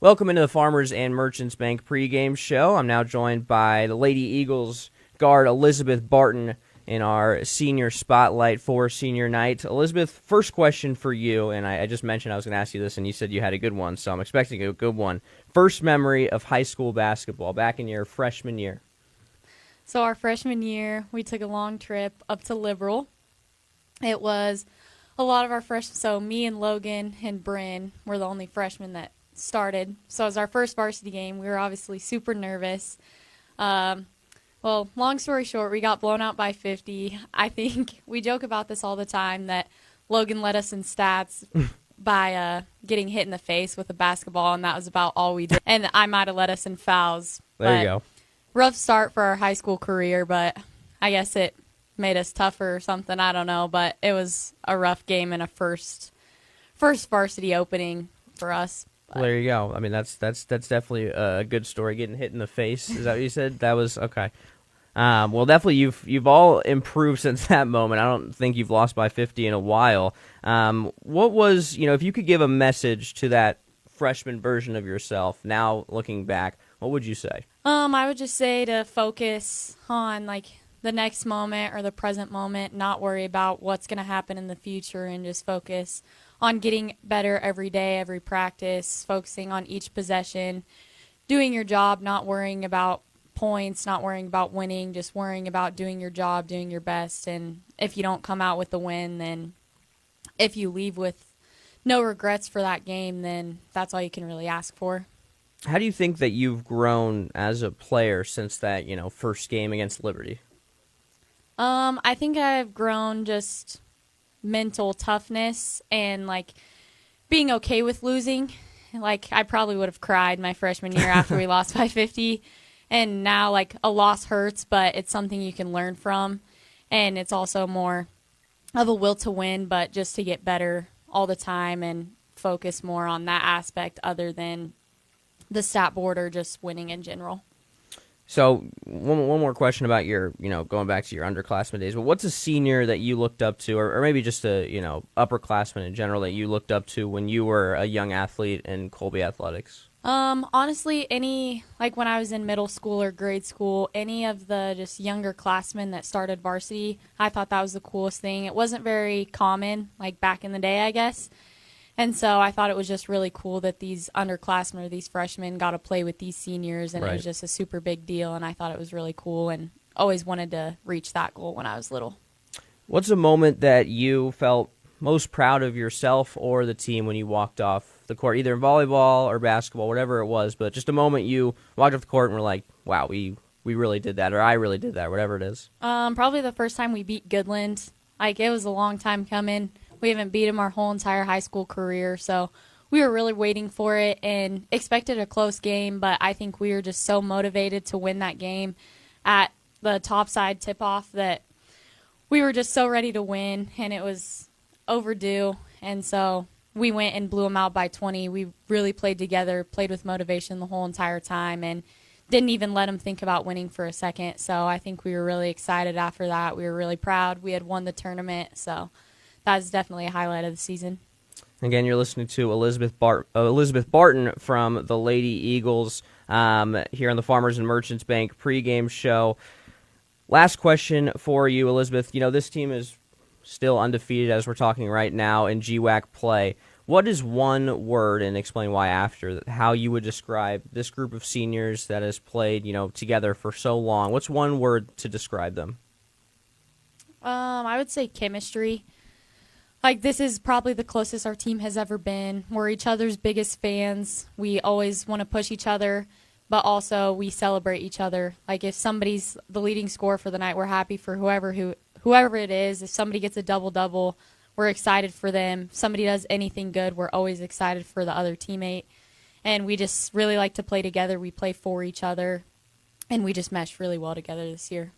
Welcome into the Farmers and Merchants Bank pregame show. I'm now joined by the Lady Eagles guard Alisabeth Barton in our senior spotlight for senior night. Elizabeth, first question for you, and I just mentioned I was going to ask you this, and you said you had a good one, so I'm expecting a good one. First memory of high school basketball back in your freshman year. So our freshman year, we took a long trip up to Liberal. It was a lot of our freshmen, so me and Logan and Bryn were the only freshmen that started. So it was our first varsity game. We were obviously super nervous. Well, long story short, we got blown out by 50. I think we joke about this all the time that Logan led us in stats by getting hit in the face with a basketball, and that was about all we did. And I might have led us in fouls. There you go. Rough start for our high school career, but I guess it made us tougher or something. I don't know, but it was a rough game and a first varsity opening for us. Well, there you go. I mean, that's definitely a good story. Getting hit in the face. Is that what you said? That was okay. Well, definitely you've all improved since that moment. I don't think you've lost by 50 in a while. What was, if you could give a message to that freshman version of yourself now looking back, what would you say? I would just say to focus on the next moment or the present moment, not worry about what's going to happen in the future, and just focus on getting better every day, every practice, focusing on each possession, doing your job, not worrying about points, not worrying about winning, just worrying about doing your job, doing your best. And if you don't come out with the win, then if you leave with no regrets for that game, then that's all you can really ask for. How do you think that you've grown as a player since that, first game against Liberty? I think I've grown just mental toughness and being okay with losing. I probably would have cried my freshman year after we lost by 50. And now, a loss hurts, but it's something you can learn from. And it's also more of a will to win, but just to get better all the time and focus more on that aspect other than the stat board or just winning in general. So one more question about your, going back to your underclassmen days. But what's a senior that you looked up to, or maybe just a, upperclassman in general that you looked up to when you were a young athlete in Colby athletics? Honestly, when I was in middle school or grade school, any of the just younger classmen that started varsity, I thought that was the coolest thing. It wasn't very common, back in the day, I guess. And so I thought it was just really cool that these underclassmen or these freshmen got to play with these seniors, and It was just a super big deal, and I thought it was really cool and always wanted to reach that goal when I was little. What's a moment that you felt most proud of yourself or the team when you walked off the court, either in volleyball or basketball, whatever it was, but just a moment you walked off the court and were like, wow, we really did that, or I really did that, whatever it is? Probably the first time we beat Goodland. It was a long time coming. We haven't beat them our whole entire high school career, so we were really waiting for it and expected a close game, but I think we were just so motivated to win that game at the topside tip-off that we were just so ready to win, and it was overdue, and so we went and blew them out by 20. We really played together, played with motivation the whole entire time, and didn't even let them think about winning for a second, so I think we were really excited after that. We were really proud. We had won the tournament, so that's definitely a highlight of the season. Again, you're listening to Alisabeth Barton from the Lady Eagles here on the Farmers and Merchants Bank pregame show. Last question for you, Elizabeth. This team is still undefeated as we're talking right now in GWAC play. What is one word, and explain why after, how you would describe this group of seniors that has played, together for so long? What's one word to describe them? I would say chemistry. This is probably the closest our team has ever been. We're each other's biggest fans. We always want to push each other, but also we celebrate each other. If somebody's the leading scorer for the night, we're happy for whoever it is. If somebody gets a double-double, we're excited for them. If somebody does anything good, we're always excited for the other teammate. And we just really like to play together. We play for each other, and we just mesh really well together this year.